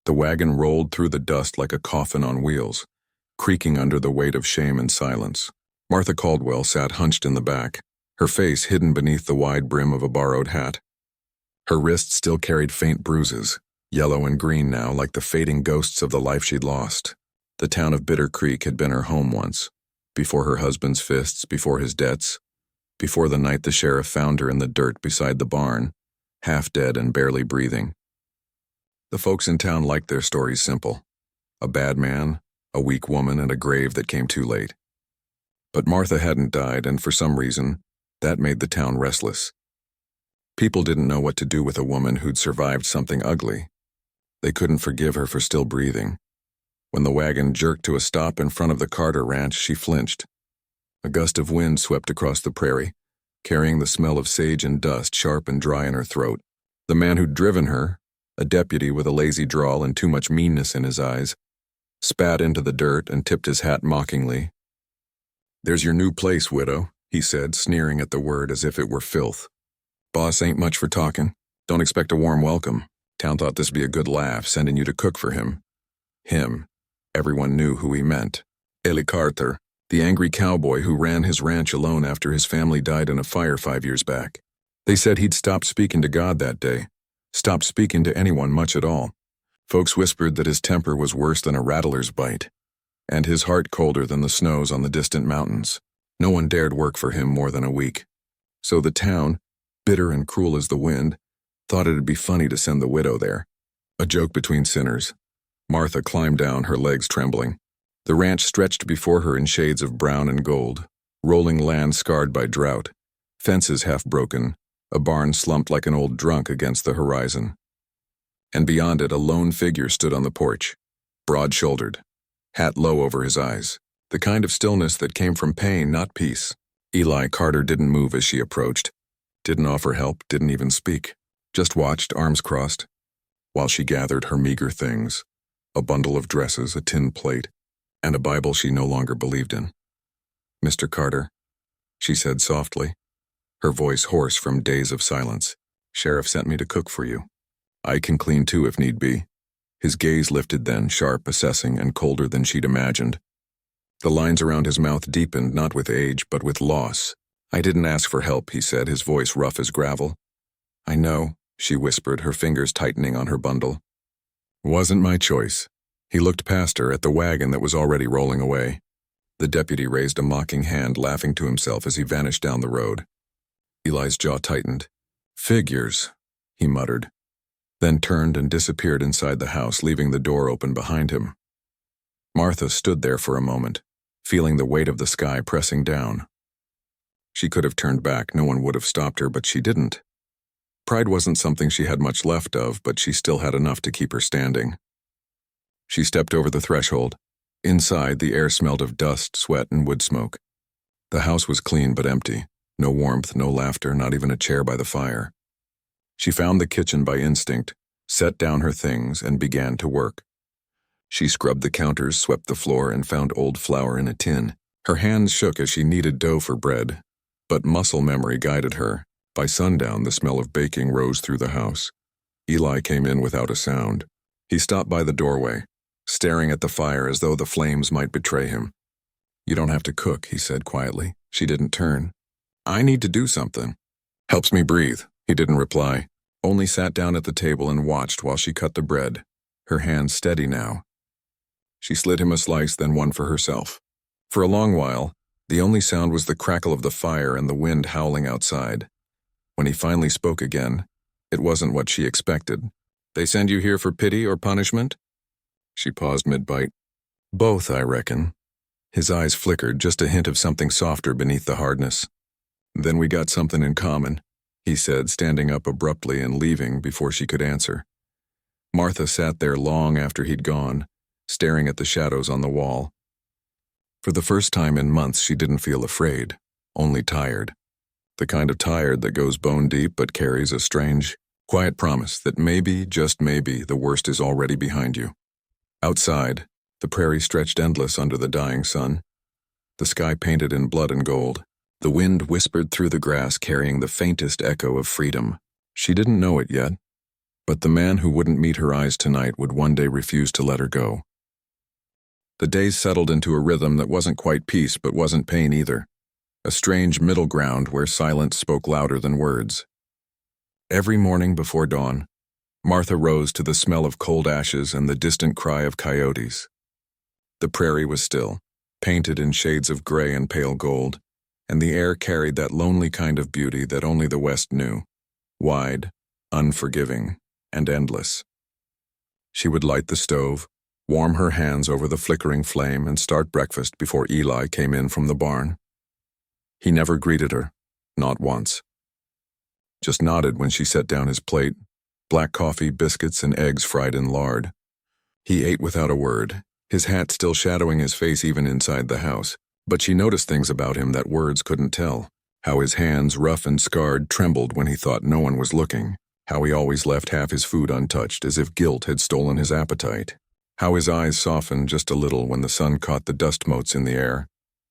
The wagon rolled through the dust like a coffin on wheels, creaking under the weight of shame and silence. Martha Caldwell sat hunched in the back, her face hidden beneath the wide brim of a borrowed hat. Her wrists still carried faint bruises, yellow and green now like the fading ghosts of the life she'd lost. The town of Bitter Creek had been her home once, before her husband's fists, before his debts, before the night the sheriff found her in the dirt beside the barn, half dead and barely breathing. The folks in town liked their stories simple. A bad man, a weak woman, and a grave that came too late. But Martha hadn't died, and for some reason, that made the town restless. People didn't know what to do with a woman who'd survived something ugly. They couldn't forgive her for still breathing. When the wagon jerked to a stop in front of the Carter ranch, she flinched. A gust of wind swept across the prairie, carrying the smell of sage and dust sharp and dry in her throat. The man who'd driven her, a deputy with a lazy drawl and too much meanness in his eyes, spat into the dirt and tipped his hat mockingly. "There's your new place, widow," he said, sneering at the word as if it were filth. "Boss ain't much for talking. Don't expect a warm welcome. Town thought this'd be a good laugh, sending you to cook for him." Him. Everyone knew who he meant. Eli Carter, the angry cowboy who ran his ranch alone after his family died in a fire 5 years back. They said he'd stopped speaking to God that day, stopped speaking to anyone much at all. Folks whispered that his temper was worse than a rattler's bite, and his heart colder than the snows on the distant mountains. No one dared work for him more than a week. So the town, bitter and cruel as the wind, thought it'd be funny to send the widow there. A joke between sinners. Martha climbed down, her legs trembling. The ranch stretched before her in shades of brown and gold, rolling land scarred by drought, fences half broken, a barn slumped like an old drunk against the horizon. And beyond it, a lone figure stood on the porch, broad-shouldered, hat low over his eyes, the kind of stillness that came from pain, not peace. Eli Carter didn't move as she approached, didn't offer help, didn't even speak, just watched, arms crossed, while she gathered her meager things, a bundle of dresses, a tin plate, and a Bible she no longer believed in. "Mr. Carter," she said softly, her voice hoarse from days of silence, "Sheriff sent me to cook for you. I can clean too if need be." His gaze lifted then, sharp, assessing, and colder than she'd imagined. The lines around his mouth deepened, not with age, but with loss. "I didn't ask for help," he said, his voice rough as gravel. "I know," she whispered, her fingers tightening on her bundle. "Wasn't my choice." He looked past her at the wagon that was already rolling away. The deputy raised a mocking hand, laughing to himself as he vanished down the road. Eli's jaw tightened. "Figures," he muttered, then turned and disappeared inside the house, leaving the door open behind him. Martha stood there for a moment, feeling the weight of the sky pressing down. She could have turned back, no one would have stopped her, but she didn't. Pride wasn't something she had much left of, but she still had enough to keep her standing. She stepped over the threshold. Inside, the air smelled of dust, sweat, and wood smoke. The house was clean but empty. No warmth, no laughter, not even a chair by the fire. She found the kitchen by instinct, set down her things, and began to work. She scrubbed the counters, swept the floor, and found old flour in a tin. Her hands shook as she kneaded dough for bread, but muscle memory guided her. By sundown, the smell of baking rose through the house. Eli came in without a sound. He stopped by the doorway, staring at the fire as though the flames might betray him. "You don't have to cook," he said quietly. She didn't turn. "I need to do something." "Helps me breathe." He didn't reply, only sat down at the table and watched while she cut the bread, her hands steady now. She slid him a slice, then one for herself. For a long while, the only sound was the crackle of the fire and the wind howling outside. When he finally spoke again, it wasn't what she expected. "They send you here for pity or punishment?" She paused mid-bite. "Both, I reckon." His eyes flickered, just a hint of something softer beneath the hardness. "Then we got something in common," he said, standing up abruptly and leaving before she could answer. Martha sat there long after he'd gone, staring at the shadows on the wall. For the first time in months, she didn't feel afraid, only tired. The kind of tired that goes bone deep but carries a strange, quiet promise that maybe, just maybe, the worst is already behind you. Outside, the prairie stretched endless under the dying sun, the sky painted in blood and gold. The wind whispered through the grass, carrying the faintest echo of freedom. She didn't know it yet, But the man who wouldn't meet her eyes tonight would one day refuse to let her go. The days settled into a rhythm that wasn't quite peace but wasn't pain either. A strange middle ground where silence spoke louder than words. Every morning before dawn, Martha rose to the smell of cold ashes and the distant cry of coyotes. The prairie was still, painted in shades of gray and pale gold, and the air carried that lonely kind of beauty that only the West knew, wide, unforgiving, and endless. She would light the stove, warm her hands over the flickering flame, and start breakfast before Eli came in from the barn. He never greeted her, not once. Just nodded when she set down his plate, black coffee, biscuits, and eggs fried in lard. He ate without a word, his hat still shadowing his face even inside the house, but she noticed things about him that words couldn't tell. How his hands, rough and scarred, trembled when he thought no one was looking. How he always left half his food untouched, as if guilt had stolen his appetite. How his eyes softened just a little when the sun caught the dust motes in the air,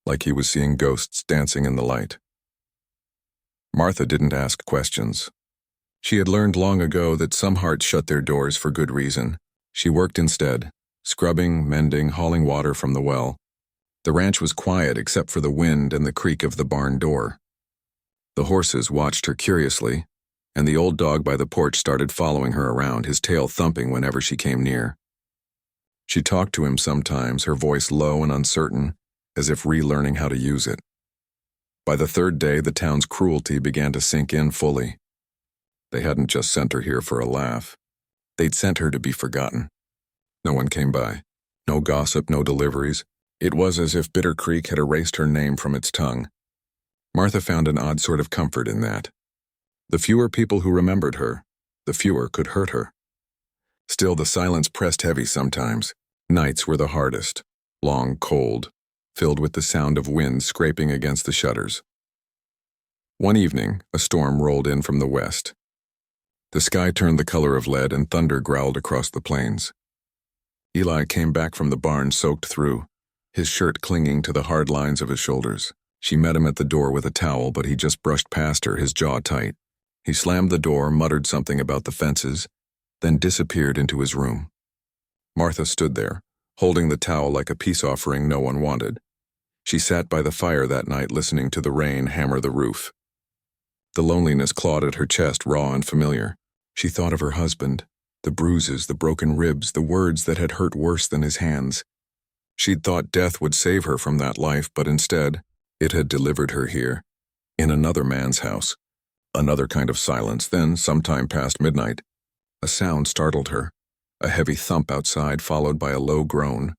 like he was seeing ghosts dancing in the light. Martha didn't ask questions. She had learned long ago that some hearts shut their doors for good reason. She worked instead, scrubbing, mending, hauling water from the well. The ranch was quiet except for the wind and the creak of the barn door. The horses watched her curiously, and the old dog by the porch started following her around, his tail thumping whenever she came near. She talked to him sometimes, her voice low and uncertain, as if relearning how to use it. By the third day, the town's cruelty began to sink in fully. They hadn't just sent her here for a laugh. They'd sent her to be forgotten. No one came by. No gossip, no deliveries. It was as if Bitter Creek had erased her name from its tongue. Martha found an odd sort of comfort in that. The fewer people who remembered her, the fewer could hurt her. Still, the silence pressed heavy sometimes. Nights were the hardest, long, cold, filled with the sound of wind scraping against the shutters. One evening, a storm rolled in from the west. The sky turned the color of lead and thunder growled across the plains. Eli came back from the barn soaked through, his shirt clinging to the hard lines of his shoulders. She met him at the door with a towel, but he just brushed past her, his jaw tight. He slammed the door, muttered something about the fences, then disappeared into his room. Martha stood there, holding the towel like a peace offering no one wanted. She sat by the fire that night listening to the rain hammer the roof. The loneliness clawed at her chest, raw and familiar. She thought of her husband, the bruises, the broken ribs, the words that had hurt worse than his hands. She'd thought death would save her from that life, but instead, it had delivered her here, in another man's house. Another kind of silence. Then, sometime past midnight, a sound startled her, a heavy thump outside followed by a low groan.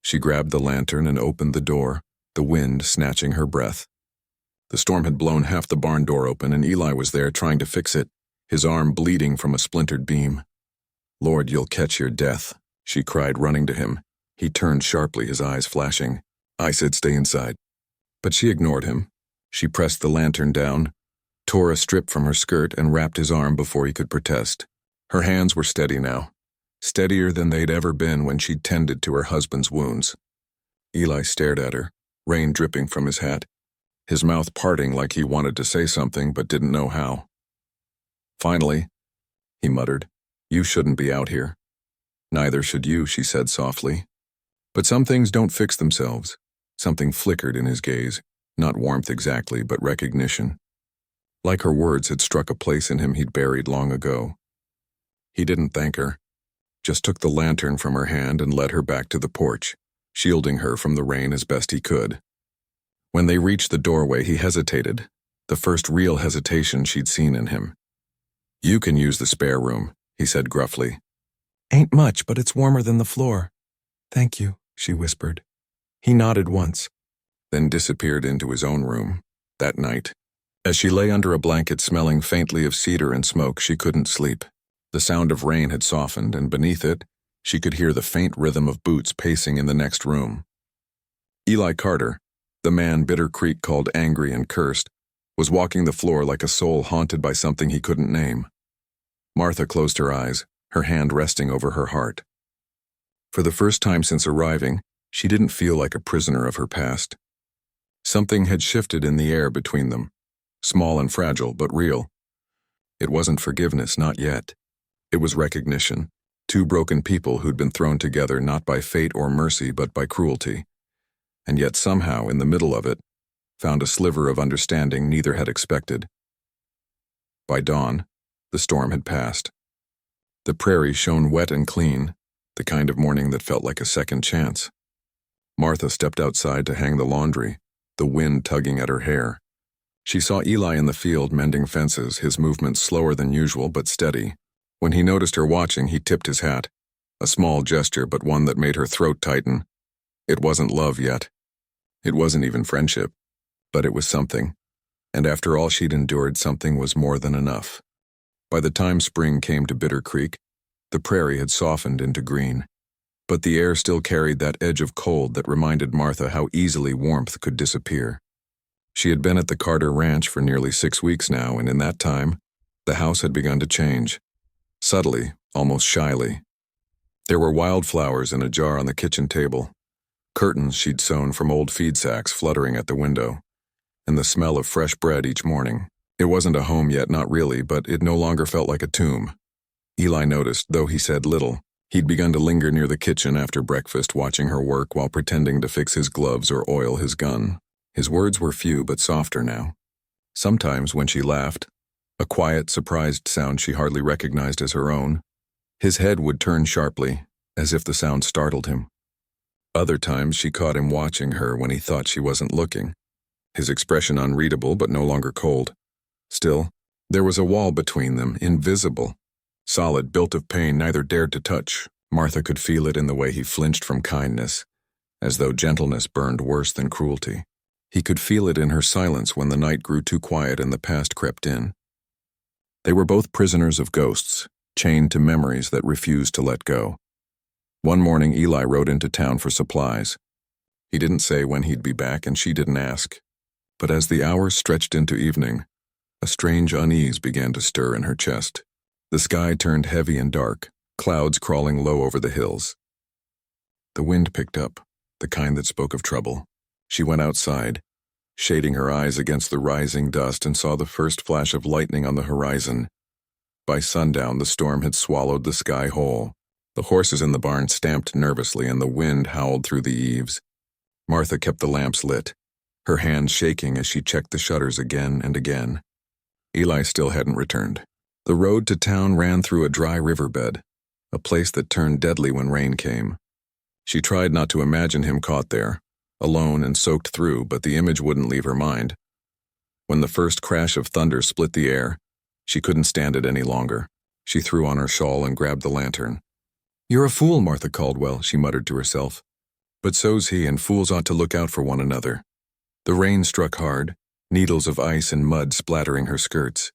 She grabbed the lantern and opened the door, the wind snatching her breath. The storm had blown half the barn door open, and Eli was there trying to fix it, his arm bleeding from a splintered beam. "Lord, you'll catch your death," she cried, running to him. He turned sharply, his eyes flashing. "I said stay inside." But she ignored him. She pressed the lantern down, tore a strip from her skirt, and wrapped his arm before he could protest. Her hands were steady now, steadier than they'd ever been when she'd tended to her husband's wounds. Eli stared at her, rain dripping from his hat, his mouth parting like he wanted to say something but didn't know how. Finally, he muttered, "You shouldn't be out here." "Neither should you," she said softly. "But some things don't fix themselves." Something flickered in his gaze, not warmth exactly, but recognition. Like her words had struck a place in him he'd buried long ago. He didn't thank her, just took the lantern from her hand and led her back to the porch, shielding her from the rain as best he could. When they reached the doorway, he hesitated, the first real hesitation she'd seen in him. "You can use the spare room," he said gruffly. "Ain't much, but it's warmer than the floor." "Thank you," she whispered. He nodded once, then disappeared into his own room. That night, as she lay under a blanket smelling faintly of cedar and smoke, she couldn't sleep. The sound of rain had softened, and beneath it, she could hear the faint rhythm of boots pacing in the next room. Eli Carter, the man Bitter Creek called angry and cursed, was walking the floor like a soul haunted by something he couldn't name. Martha closed her eyes, her hand resting over her heart. For the first time since arriving, she didn't feel like a prisoner of her past. Something had shifted in the air between them, small and fragile, but real. It wasn't forgiveness, not yet. It was recognition. Two broken people who'd been thrown together not by fate or mercy but by cruelty. And yet somehow, in the middle of it, found a sliver of understanding neither had expected. By dawn, the storm had passed. The prairie shone wet and clean, the kind of morning that felt like a second chance. Martha stepped outside to hang the laundry, the wind tugging at her hair. She saw Eli in the field mending fences, his movements slower than usual but steady. When he noticed her watching, he tipped his hat. A small gesture, but one that made her throat tighten. It wasn't love yet. It wasn't even friendship. But it was something. And after all she'd endured, something was more than enough. By the time spring came to Bitter Creek, the prairie had softened into green. But the air still carried that edge of cold that reminded Martha how easily warmth could disappear. She had been at the Carter Ranch for nearly 6 weeks now, and in that time, the house had begun to change. Subtly, almost shyly. There were wildflowers in a jar on the kitchen table, curtains she'd sewn from old feed sacks fluttering at the window, and the smell of fresh bread each morning. It wasn't a home yet, not really, but it no longer felt like a tomb. Eli noticed, though he said little. He'd begun to linger near the kitchen after breakfast, watching her work while pretending to fix his gloves or oil his gun. His words were few but softer now. Sometimes when she laughed, a quiet, surprised sound she hardly recognized as her own, his head would turn sharply, as if the sound startled him. Other times she caught him watching her when he thought she wasn't looking, his expression unreadable but no longer cold. Still, there was a wall between them, invisible. Solid, built of pain neither dared to touch. Martha could feel it in the way he flinched from kindness, as though gentleness burned worse than cruelty. He could feel it in her silence when the night grew too quiet and the past crept in. They were both prisoners of ghosts, chained to memories that refused to let go. One morning Eli rode into town for supplies. He didn't say when he'd be back, and she didn't ask. But as the hours stretched into evening, a strange unease began to stir in her chest. The sky turned heavy and dark, clouds crawling low over the hills. The wind picked up, the kind that spoke of trouble. She went outside, shading her eyes against the rising dust, and saw the first flash of lightning on the horizon. By sundown, the storm had swallowed the sky whole. The horses in the barn stamped nervously, and the wind howled through the eaves. Martha kept the lamps lit, her hands shaking as she checked the shutters again and again. Eli still hadn't returned. The road to town ran through a dry riverbed, a place that turned deadly when rain came. She tried not to imagine him caught there, alone and soaked through, but the image wouldn't leave her mind. When the first crash of thunder split the air, she couldn't stand it any longer. She threw on her shawl and grabbed the lantern. "You're a fool, Martha Caldwell," she muttered to herself. But so's he, and fools ought to look out for one another. The rain struck hard, needles of ice and mud splattering her skirts.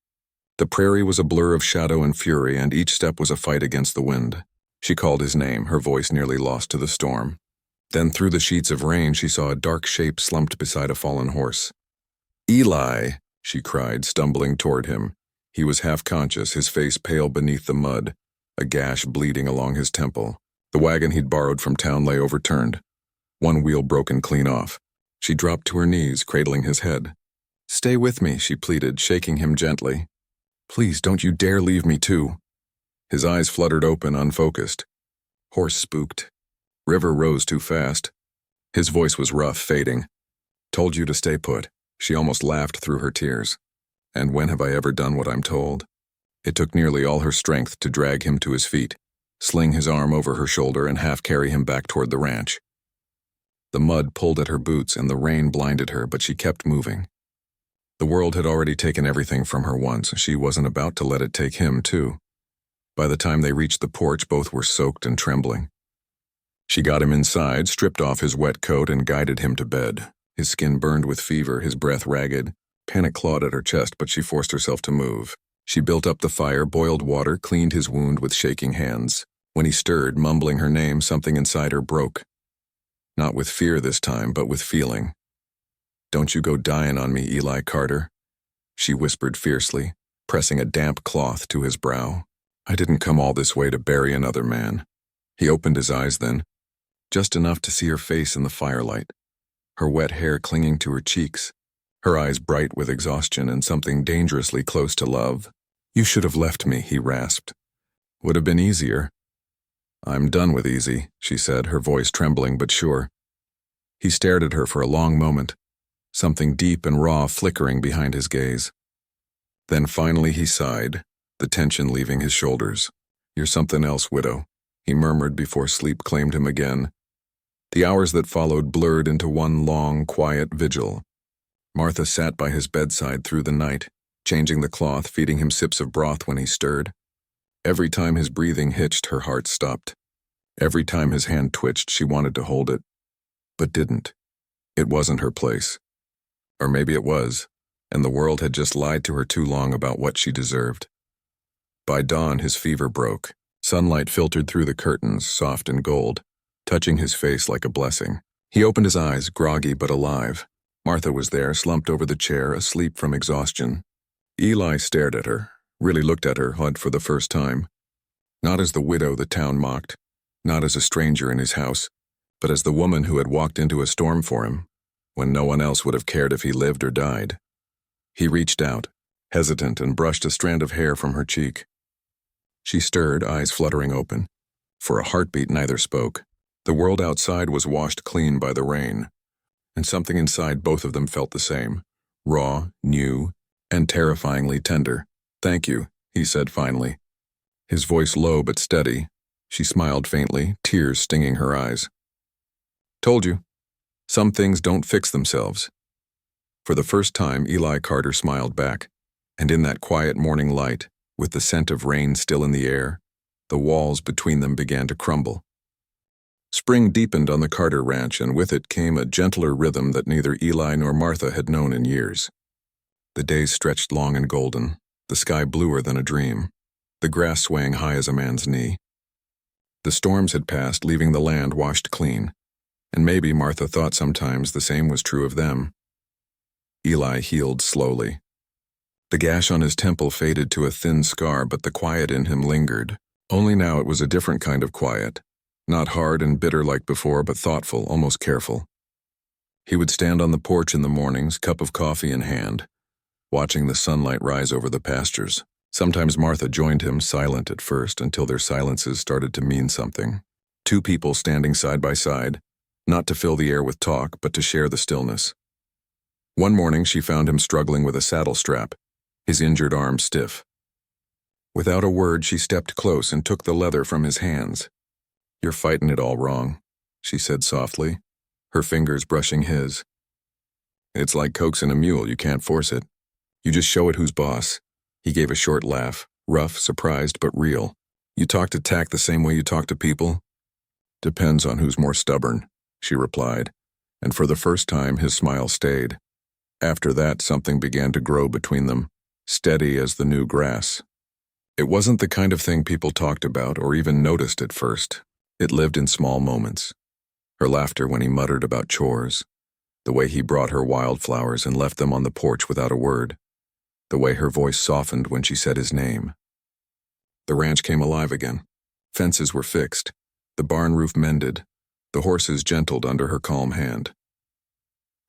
The prairie was a blur of shadow and fury, and each step was a fight against the wind. She called his name, her voice nearly lost to the storm. Then through the sheets of rain she saw a dark shape slumped beside a fallen horse. "Eli!" she cried, stumbling toward him. He was half-conscious, his face pale beneath the mud, a gash bleeding along his temple. The wagon he'd borrowed from town lay overturned, one wheel broken clean off. She dropped to her knees, cradling his head. "Stay with me," she pleaded, shaking him gently. "Please, don't you dare leave me too." His eyes fluttered open, unfocused. Horse spooked. River rose too fast. His voice was rough, fading. "Told you to stay put." She almost laughed through her tears. "And when have I ever done what I'm told?" It took nearly all her strength to drag him to his feet, sling his arm over her shoulder, and half carry him back toward the ranch. The mud pulled at her boots and the rain blinded her, but she kept moving. The world had already taken everything from her once. She wasn't about to let it take him, too. By the time they reached the porch, both were soaked and trembling. She got him inside, stripped off his wet coat, and guided him to bed. His skin burned with fever, his breath ragged. Panic clawed at her chest, but she forced herself to move. She built up the fire, boiled water, cleaned his wound with shaking hands. When he stirred, mumbling her name, something inside her broke. Not with fear this time, but with feeling. "Don't you go dying on me, Eli Carter," she whispered fiercely, pressing a damp cloth to his brow. "I didn't come all this way to bury another man." He opened his eyes then, just enough to see her face in the firelight, her wet hair clinging to her cheeks, her eyes bright with exhaustion and something dangerously close to love. "You should have left me," he rasped. Would have been easier. I'm done with easy, she said, her voice trembling but sure. He stared at her for a long moment, something deep and raw flickering behind his gaze. Then finally he sighed, the tension leaving his shoulders. You're something else, widow, he murmured before sleep claimed him again. The hours that followed blurred into one long, quiet vigil. Martha sat by his bedside through the night, changing the cloth, feeding him sips of broth when he stirred. Every time his breathing hitched, her heart stopped. Every time his hand twitched, she wanted to hold it, but didn't. It wasn't her place. Or maybe it was, and the world had just lied to her too long about what she deserved. By dawn, his fever broke. Sunlight filtered through the curtains, soft and gold, touching his face like a blessing. He opened his eyes, groggy but alive. Martha was there, slumped over the chair, asleep from exhaustion. Eli stared at her, really looked at her, for the first time. Not as the widow the town mocked, not as a stranger in his house, but as the woman who had walked into a storm for him, when no one else would have cared if he lived or died. He reached out, hesitant, and brushed a strand of hair from her cheek. She stirred, eyes fluttering open. For a heartbeat, neither spoke. The world outside was washed clean by the rain, and something inside both of them felt the same, raw, new, and terrifyingly tender. Thank you, he said finally. His voice low but steady. She smiled faintly, tears stinging her eyes. Told you. Some things don't fix themselves. For the first time, Eli Carter smiled back, and in that quiet morning light, with the scent of rain still in the air, the walls between them began to crumble. Spring deepened on the Carter ranch, and with it came a gentler rhythm that neither Eli nor Martha had known in years. The days stretched long and golden, the sky bluer than a dream, the grass swaying high as a man's knee. The storms had passed, leaving the land washed clean, and maybe Martha thought sometimes the same was true of them. Eli healed slowly. The gash on his temple faded to a thin scar, but the quiet in him lingered. Only now it was a different kind of quiet, not hard and bitter like before, but thoughtful, almost careful. He would stand on the porch in the mornings, cup of coffee in hand, watching the sunlight rise over the pastures. Sometimes Martha joined him, silent at first, until their silences started to mean something. Two people standing side by side, not to fill the air with talk, but to share the stillness. One morning she found him struggling with a saddle strap, his injured arm stiff. Without a word, she stepped close and took the leather from his hands. You're fighting it all wrong, she said softly, her fingers brushing his. It's like coaxing a mule, you can't force it. You just show it who's boss. He gave a short laugh, rough, surprised, but real. You talk to tack the same way you talk to people? Depends on who's more stubborn, she replied, and for the first time his smile stayed. After that, something began to grow between them, steady as the new grass. It wasn't the kind of thing people talked about or even noticed at first. It lived in small moments. Her laughter when he muttered about chores, the way he brought her wildflowers and left them on the porch without a word, the way her voice softened when she said his name. The ranch came alive again. Fences were fixed, the barn roof mended, the horses gentled under her calm hand.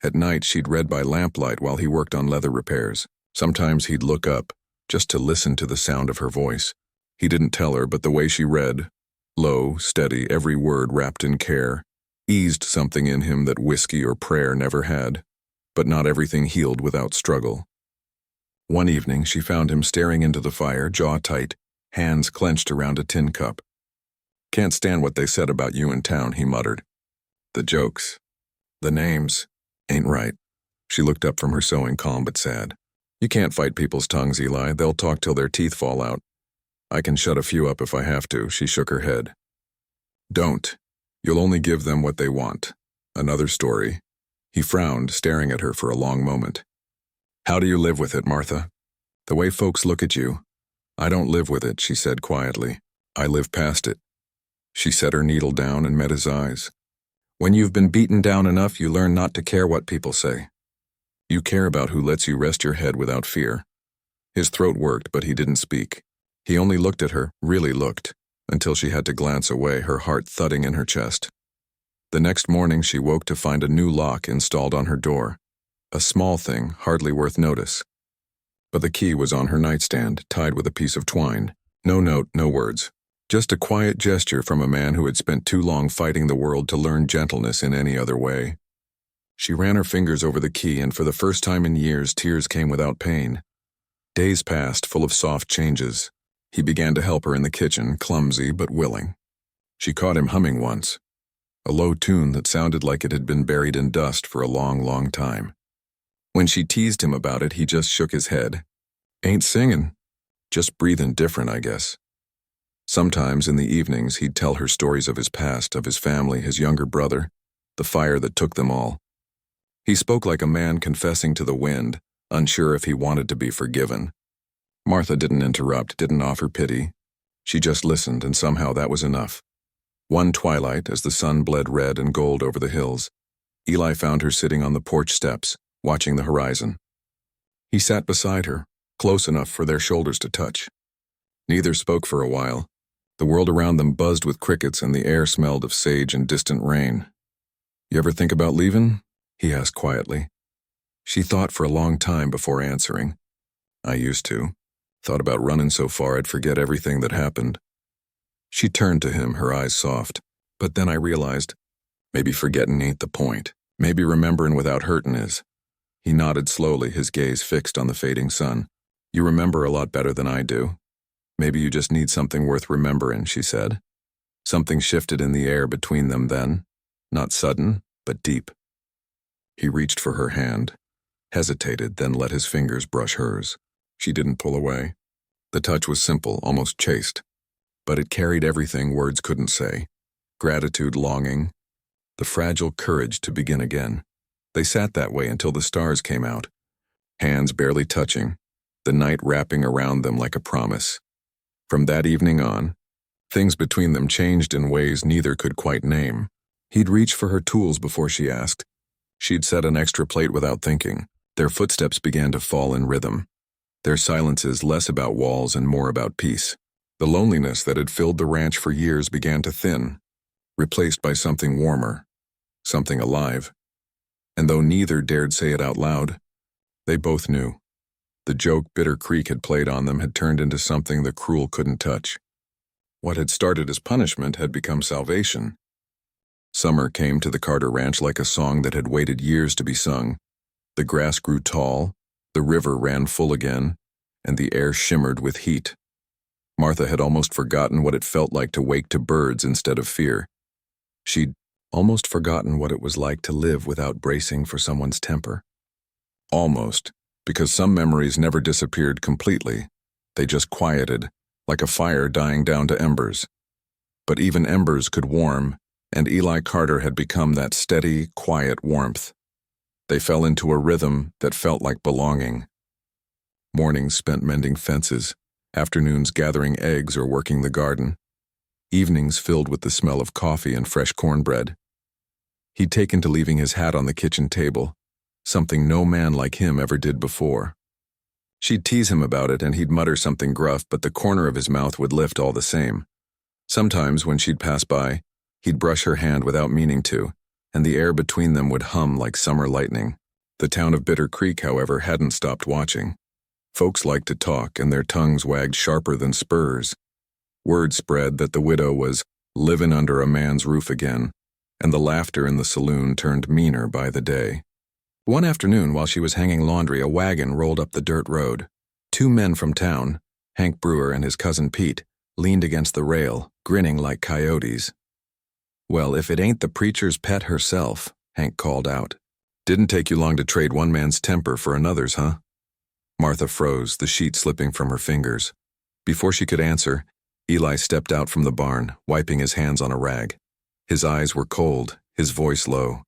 At night, she'd read by lamplight while he worked on leather repairs. Sometimes he'd look up, just to listen to the sound of her voice. He didn't tell her, but the way she read, low, steady, every word wrapped in care, eased something in him that whiskey or prayer never had. But not everything healed without struggle. One evening, she found him staring into the fire, jaw tight, hands clenched around a tin cup. Can't stand what they said about you in town, he muttered. The jokes. The names. Ain't right. She looked up from her sewing, calm but sad. You can't fight people's tongues, Eli. They'll talk till their teeth fall out. I can shut a few up if I have to. She shook her head. Don't. You'll only give them what they want. Another story. He frowned, staring at her for a long moment. How do you live with it, Martha? The way folks look at you. I don't live with it, she said quietly. I live past it. She set her needle down and met his eyes. When you've been beaten down enough, you learn not to care what people say. You care about who lets you rest your head without fear. His throat worked, but he didn't speak. He only looked at her, really looked, until she had to glance away, her heart thudding in her chest. The next morning she woke to find a new lock installed on her door. A small thing, hardly worth notice. But the key was on her nightstand, tied with a piece of twine. No note, no words. Just a quiet gesture from a man who had spent too long fighting the world to learn gentleness in any other way. She ran her fingers over the key, and for the first time in years, tears came without pain. Days passed, full of soft changes. He began to help her in the kitchen, clumsy but willing. She caught him humming once, a low tune that sounded like it had been buried in dust for a long, long time. When she teased him about it, he just shook his head. Ain't singing, just breathing different, I guess. Sometimes in the evenings, he'd tell her stories of his past, of his family, his younger brother, the fire that took them all. He spoke like a man confessing to the wind, unsure if he wanted to be forgiven. Martha didn't interrupt, didn't offer pity. She just listened, and somehow that was enough. One twilight, as the sun bled red and gold over the hills, Eli found her sitting on the porch steps, watching the horizon. He sat beside her, close enough for their shoulders to touch. Neither spoke for a while. The world around them buzzed with crickets, and the air smelled of sage and distant rain. "You ever think about leaving?" he asked quietly. She thought for a long time before answering. "I used to. Thought about running so far I'd forget everything that happened." She turned to him, her eyes soft. "But then I realized, maybe forgetting ain't the point. Maybe remembering without hurting is." He nodded slowly, his gaze fixed on the fading sun. "You remember a lot better than I do. Maybe you just need something worth remembering," she said. Something shifted in the air between them then, not sudden, but deep. He reached for her hand, hesitated, then let his fingers brush hers. She didn't pull away. The touch was simple, almost chaste, but it carried everything words couldn't say. Gratitude, longing, the fragile courage to begin again. They sat that way until the stars came out, hands barely touching, the night wrapping around them like a promise. From that evening on, things between them changed in ways neither could quite name. He'd reach for her tools before she asked. She'd set an extra plate without thinking. Their footsteps began to fall in rhythm. Their silences less about walls and more about peace. The loneliness that had filled the ranch for years began to thin, replaced by something warmer, something alive. And though neither dared say it out loud, they both knew. The joke Bitter Creek had played on them had turned into something the cruel couldn't touch. What had started as punishment had become salvation. Summer came to the Carter Ranch like a song that had waited years to be sung. The grass grew tall, the river ran full again, and the air shimmered with heat. Martha had almost forgotten what it felt like to wake to birds instead of fear. She'd almost forgotten what it was like to live without bracing for someone's temper. Almost, because some memories never disappeared completely. They just quieted, like a fire dying down to embers. But even embers could warm, and Eli Carter had become that steady, quiet warmth. They fell into a rhythm that felt like belonging. Mornings spent mending fences, afternoons gathering eggs or working the garden, evenings filled with the smell of coffee and fresh cornbread. He'd taken to leaving his hat on the kitchen table, something no man like him ever did before. She'd tease him about it, and he'd mutter something gruff, but the corner of his mouth would lift all the same. Sometimes, when she'd pass by, he'd brush her hand without meaning to, and the air between them would hum like summer lightning. The town of Bitter Creek, however, hadn't stopped watching. Folks liked to talk, and their tongues wagged sharper than spurs. Word spread that the widow was living under a man's roof again, and the laughter in the saloon turned meaner by the day. One afternoon, while she was hanging laundry, a wagon rolled up the dirt road. Two men from town, Hank Brewer and his cousin Pete, leaned against the rail, grinning like coyotes. "Well, if it ain't the preacher's pet herself," Hank called out. "Didn't take you long to trade one man's temper for another's, huh?" Martha froze, the sheet slipping from her fingers. Before she could answer, Eli stepped out from the barn, wiping his hands on a rag. His eyes were cold, his voice low.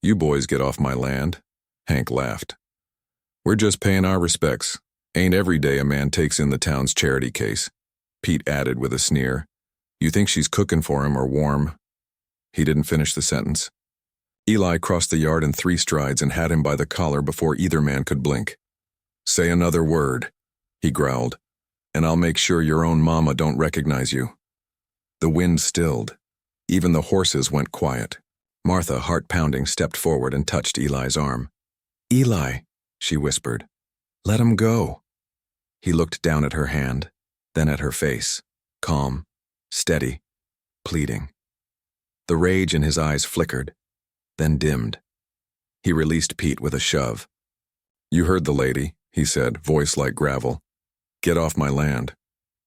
"You boys get off my land," Hank laughed. "We're just paying our respects. Ain't every day a man takes in the town's charity case," Pete added with a sneer. "You think she's cooking for him or warm?" He didn't finish the sentence. Eli crossed the yard in 3 strides and had him by the collar before either man could blink. "Say another word," he growled, "and I'll make sure your own mama don't recognize you." The wind stilled. Even the horses went quiet. Martha, heart-pounding, stepped forward and touched Eli's arm. "Eli," she whispered, "let him go." He looked down at her hand, then at her face, calm. steady, pleading. The rage in his eyes flickered, then dimmed. He released Pete with a shove. "You heard the lady," he said, voice like gravel. "Get off my land."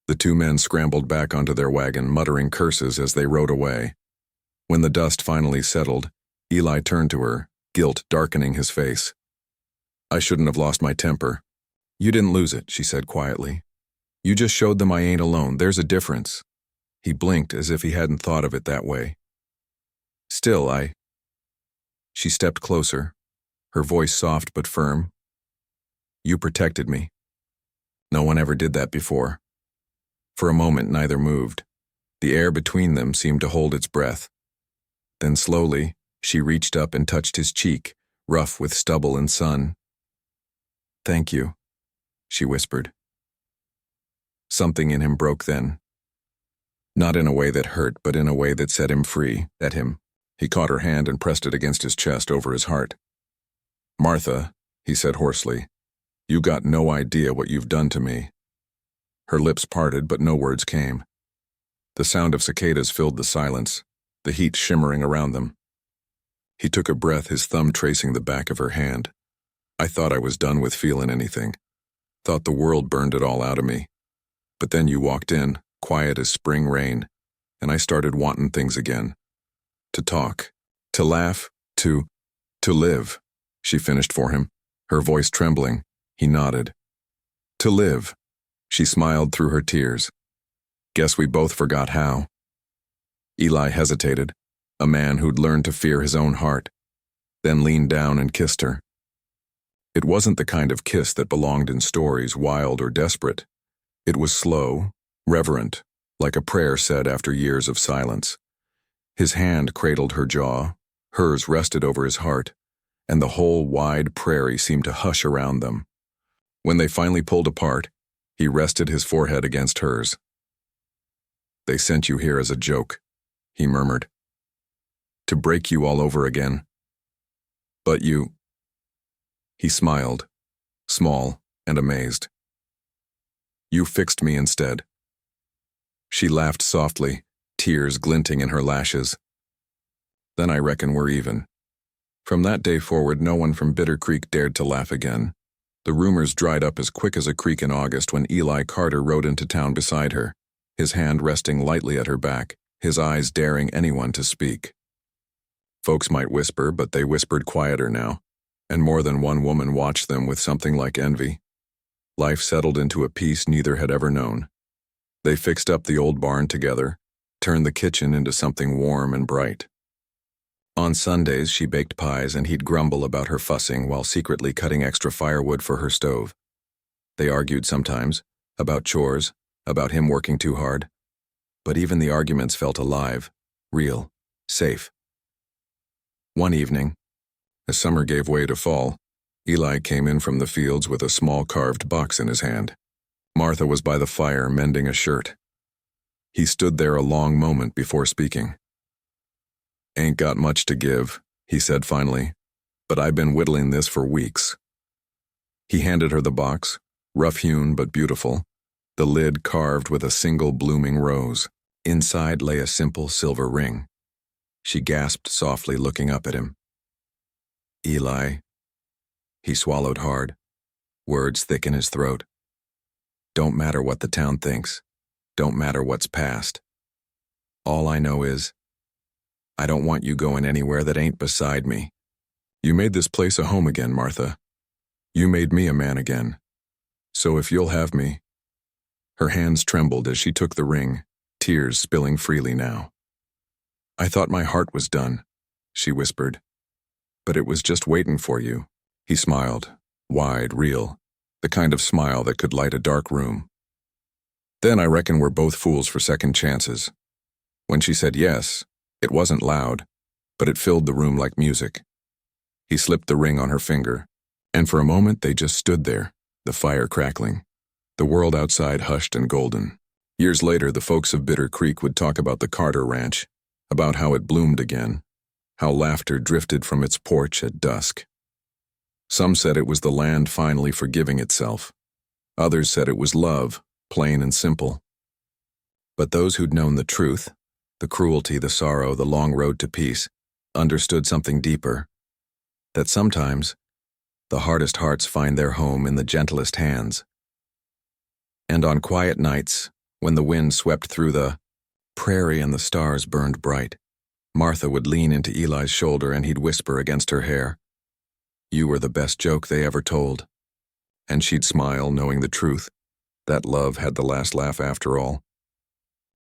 The two men scrambled back onto their wagon, muttering curses as they rode away. When the dust finally settled, Eli turned to her, guilt darkening his face. "I shouldn't have lost my temper." "You didn't lose it," she said quietly. "You just showed them I ain't alone. There's a difference." He blinked as if he hadn't thought of it that way. "Still, She stepped closer, her voice soft but firm. "You protected me. No one ever did that before." For a moment, neither moved. The air between them seemed to hold its breath. Then slowly, she reached up and touched his cheek, rough with stubble and sun. "Thank you," she whispered. Something in him broke then. Not in a way that hurt, but in a way that set him free, at him. He caught her hand and pressed it against his chest over his heart. "Martha," he said hoarsely, "you got no idea what you've done to me." Her lips parted, but no words came. The sound of cicadas filled the silence, the heat shimmering around them. He took a breath, his thumb tracing the back of her hand. "I thought I was done with feeling anything. Thought the world burned it all out of me. But then you walked in, quiet as spring rain, and I started wanting things again. To talk, to laugh, to live," she finished for him, her voice trembling. He nodded. "To live." She smiled through her tears. "Guess we both forgot how." Eli hesitated, a man who'd learned to fear his own heart, then leaned down and kissed her. It wasn't the kind of kiss that belonged in stories, wild or desperate. It was slow, reverent, like a prayer said after years of silence. His hand cradled her jaw, hers rested over his heart, and the whole wide prairie seemed to hush around them. When they finally pulled apart, he rested his forehead against hers. "They sent you here as a joke," he murmured. "To break you all over again. But you—" He smiled, small and amazed. "You fixed me instead." She laughed softly, tears glinting in her lashes. "Then I reckon we're even." From that day forward, no one from Bitter Creek dared to laugh again. The rumors dried up as quick as a creek in August when Eli Carter rode into town beside her, his hand resting lightly at her back, his eyes daring anyone to speak. Folks might whisper, but they whispered quieter now, and more than one woman watched them with something like envy. Life settled into a peace neither had ever known. They fixed up the old barn together, turned the kitchen into something warm and bright. On Sundays, she baked pies and he'd grumble about her fussing while secretly cutting extra firewood for her stove. They argued sometimes, about chores, about him working too hard. But even the arguments felt alive, real, safe. One evening, as summer gave way to fall, Eli came in from the fields with a small carved box in his hand. Martha was by the fire mending a shirt. He stood there a long moment before speaking. "Ain't got much to give," he said finally, "but I've been whittling this for weeks." He handed her the box, rough-hewn but beautiful, the lid carved with a single blooming rose. Inside lay a simple silver ring. She gasped softly, looking up at him. "Eli." He swallowed hard, words thick in his throat. "Don't matter what the town thinks. Don't matter what's past. All I know is, I don't want you going anywhere that ain't beside me. You made this place a home again, Martha. You made me a man again. So if you'll have me." Her hands trembled as she took the ring, tears spilling freely now. "I thought my heart was done," she whispered. "But it was just waiting for you." He smiled, wide, real, the kind of smile that could light a dark room. "Then I reckon we're both fools for second chances." When she said yes, it wasn't loud, but it filled the room like music. He slipped the ring on her finger, and for a moment they just stood there, the fire crackling, the world outside hushed and golden. Years later, the folks of Bitter Creek would talk about the Carter Ranch, about how it bloomed again, how laughter drifted from its porch at dusk. Some said it was the land finally forgiving itself. Others said it was love, plain and simple. But those who'd known the truth, the cruelty, the sorrow, the long road to peace, understood something deeper, that sometimes the hardest hearts find their home in the gentlest hands. And on quiet nights, when the wind swept through the prairie and the stars burned bright, Martha would lean into Eli's shoulder and he'd whisper against her hair, "You were the best joke they ever told." And she'd smile, knowing the truth, that love had the last laugh after all.